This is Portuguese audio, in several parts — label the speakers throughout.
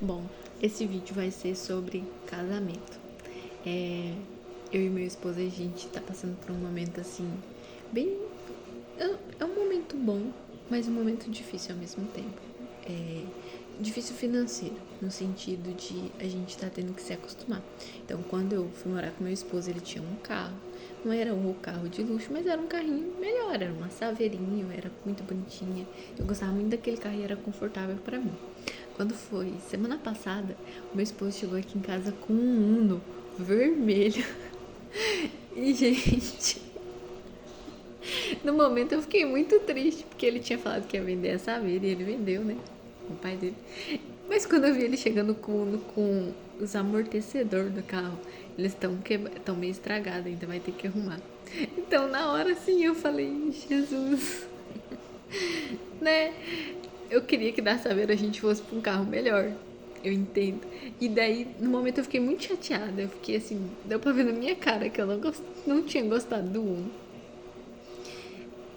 Speaker 1: Bom, esse vídeo vai ser sobre casamento. Eu e meu esposo, a gente tá passando por um momento assim, bem. É um momento bom, mas um momento difícil ao mesmo tempo. Difícil financeiro, no sentido de a gente tá tendo que se acostumar. Então, quando eu fui morar com meu esposo, ele tinha um carro. Não era um carro de luxo, mas era um carrinho melhor. Era uma Saveirinho, era muito bonitinha. Eu gostava muito daquele carro e era confortável pra mim. Quando foi semana passada, o meu esposo chegou aqui em casa com um Uno vermelho. E, gente, no momento eu fiquei muito triste, porque ele tinha falado que ia vender a Saveira e ele vendeu, né? O pai dele. Mas quando eu vi ele chegando com os amortecedores do carro, eles estão meio estragados, ainda vai ter que arrumar. Então, na hora, assim, eu falei, Jesus, né? Eu queria que da Saveira a gente fosse pra um carro melhor. Eu entendo. E daí, no momento, eu fiquei muito chateada. Eu fiquei assim, deu pra ver na minha cara que eu não tinha gostado do Uno.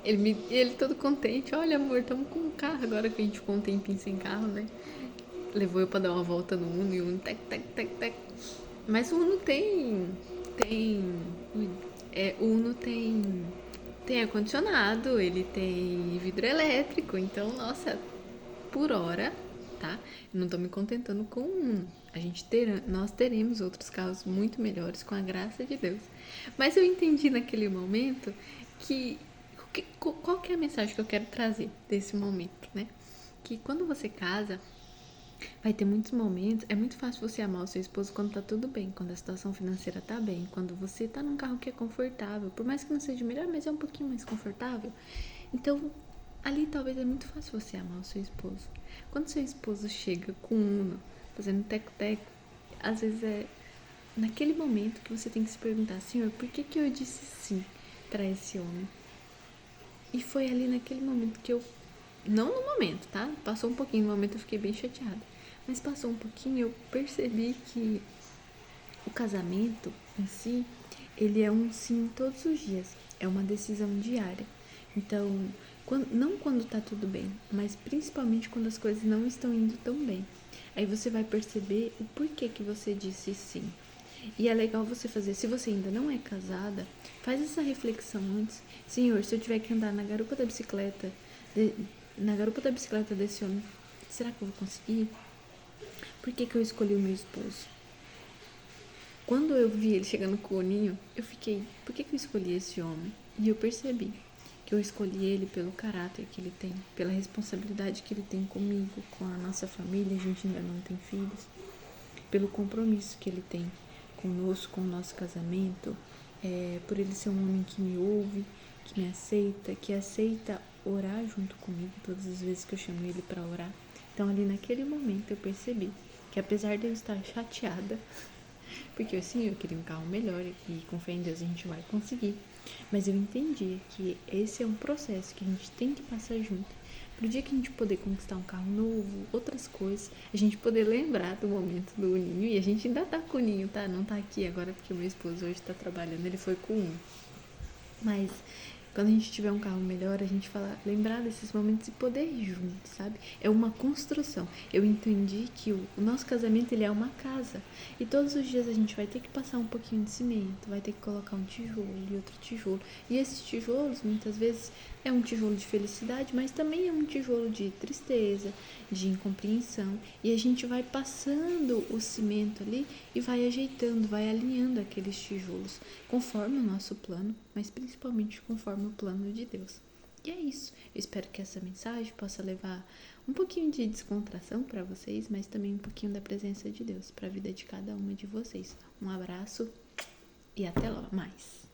Speaker 1: Ele todo contente. Olha, amor, estamos com um carro agora que a gente ficou um tempinho sem carro, né? Levou eu pra dar uma volta no Uno e o Uno tec, tec, tec, tec. Mas o Uno o Uno tem ar-condicionado, ele tem vidro elétrico, então, nossa, por hora, tá? Eu não tô me contentando com um. Nós teremos outros carros muito melhores, com a graça de Deus. Mas eu entendi naquele momento que qual que é a mensagem que eu quero trazer desse momento, né? Que quando você casa, vai ter muitos momentos. É muito fácil você amar o seu esposo quando tá tudo bem, quando a situação financeira tá bem, quando você tá num carro que é confortável, por mais que não seja melhor, mas é um pouquinho mais confortável. Então, ali talvez é muito fácil você amar o seu esposo. Quando seu esposo chega com um Uno, fazendo teco-teco, às vezes é naquele momento que você tem que se perguntar, Senhor, por que eu disse sim para esse homem? E foi ali naquele momento que eu, não no momento, tá? Passou um pouquinho, no momento eu fiquei bem chateada. Mas passou um pouquinho, eu percebi que o casamento em si, ele é um sim todos os dias. É uma decisão diária. Então, não quando tá tudo bem, mas principalmente quando as coisas não estão indo tão bem. Aí você vai perceber o porquê que você disse sim. E é legal você fazer, se você ainda não é casada, faz essa reflexão antes. Senhor, se eu tiver que andar na garupa da bicicleta, desse homem, será que eu vou conseguir? Por que eu escolhi o meu esposo? Quando eu vi ele chegando com o Ninho, eu fiquei, por que eu escolhi esse homem? E eu percebi que eu escolhi ele pelo caráter que ele tem, pela responsabilidade que ele tem comigo, com a nossa família, a gente ainda não tem filhos, pelo compromisso que ele tem conosco, com o nosso casamento, por ele ser um homem que me ouve, que me aceita, que aceita orar junto comigo todas as vezes que eu chamo ele para orar. Então, ali naquele momento, eu percebi que apesar de eu estar chateada, porque assim, eu queria um carro melhor e com fé em Deus a gente vai conseguir. Mas eu entendi que esse é um processo que a gente tem que passar junto. Pro dia que a gente poder conquistar um carro novo, outras coisas, a gente poder lembrar do momento do Ninho. E a gente ainda tá com o Ninho, tá? Não tá aqui agora porque o meu esposo hoje tá trabalhando, ele foi com um. Mas quando a gente tiver um carro melhor, a gente lembrar desses momentos e poder ir junto, sabe? É uma construção. Eu entendi que o nosso casamento, ele é uma casa. E todos os dias a gente vai ter que passar um pouquinho de cimento, vai ter que colocar um tijolo e outro tijolo. E esses tijolos, muitas vezes, é um tijolo de felicidade, mas também é um tijolo de tristeza, de incompreensão. E a gente vai passando o cimento ali e vai ajeitando, vai alinhando aqueles tijolos, conforme o nosso plano, mas principalmente conforme o plano de Deus. E é isso. Eu espero que essa mensagem possa levar um pouquinho de descontração para vocês, mas também um pouquinho da presença de Deus para a vida de cada uma de vocês. Um abraço e até lá mais.